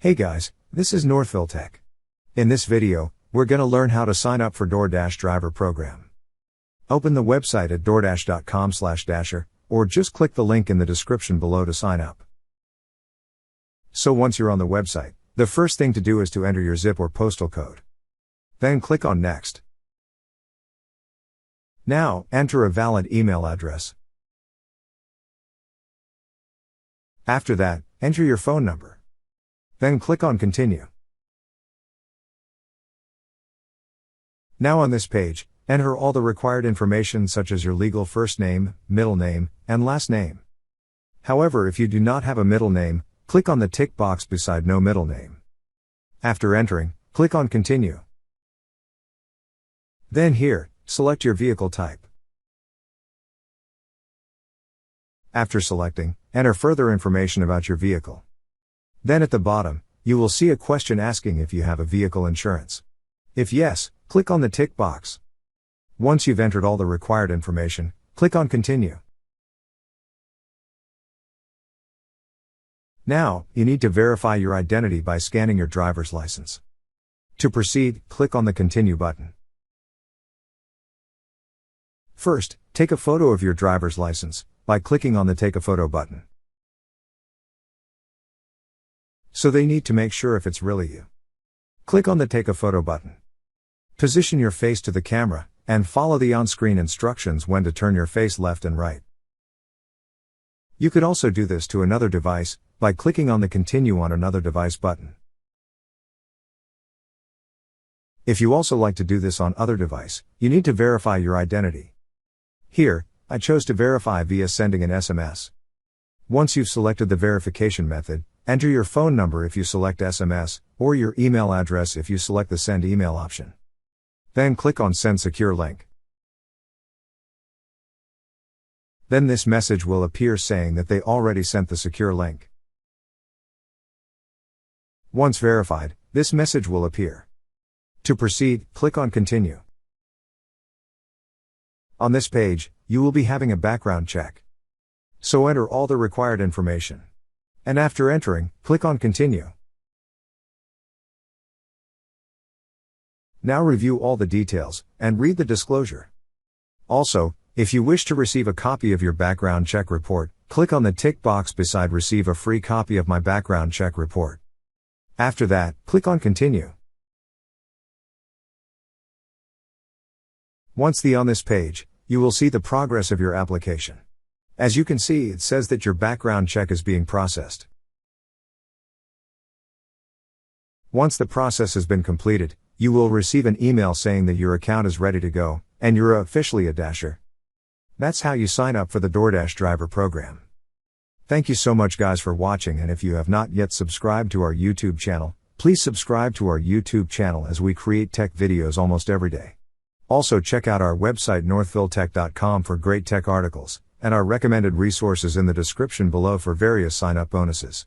Hey guys, this is Northville Tech. In this video, we're gonna learn how to sign up for DoorDash driver program. Open the website at doordash.com/dasher, or just click the link in the description below to sign up. So once you're on the website, the first thing to do is to enter your zip or postal code. Then click on Next. Now, enter a valid email address. After that, enter your phone number. Then click on Continue. Now on this page, enter all the required information such as your legal first name, middle name, and last name. However, if you do not have a middle name, click on the tick box beside No Middle Name. After entering, click on Continue. Then here, select your vehicle type. After selecting, enter further information about your vehicle. Then at the bottom, you will see a question asking if you have a vehicle insurance. If yes, click on the tick box. Once you've entered all the required information, click on Continue. Now, you need to verify your identity by scanning your driver's license. To proceed, click on the Continue button. First, take a photo of your driver's license by clicking on the Take a Photo button. So they need to make sure if it's really you. Click on the Take a Photo button. Position your face to the camera, and follow the on-screen instructions when to turn your face left and right. You could also do this to another device, by clicking on the Continue on another device button. If you also like to do this on other device, you need to verify your identity. Here, I chose to verify via sending an SMS. Once you've selected the verification method, enter your phone number if you select SMS, or your email address if you select the Send Email option. Then click on Send Secure Link. Then this message will appear saying that they already sent the secure link. Once verified, this message will appear. To proceed, click on Continue. On this page, you will be having a background check. So enter all the required information. And after entering, click on Continue. Now review all the details, and read the disclosure. Also, if you wish to receive a copy of your background check report, click on the tick box beside Receive a free copy of my background check report. After that, click on Continue. Once on this page, you will see the progress of your application. As you can see, it says that your background check is being processed. Once the process has been completed, you will receive an email saying that your account is ready to go, and you're officially a Dasher. That's how you sign up for the DoorDash driver program. Thank you so much guys for watching, and if you have not yet subscribed to our YouTube channel, please subscribe to our YouTube channel as we create tech videos almost every day. Also check out our website northvilletech.com for great tech articles, and our recommended resources in the description below for various sign-up bonuses.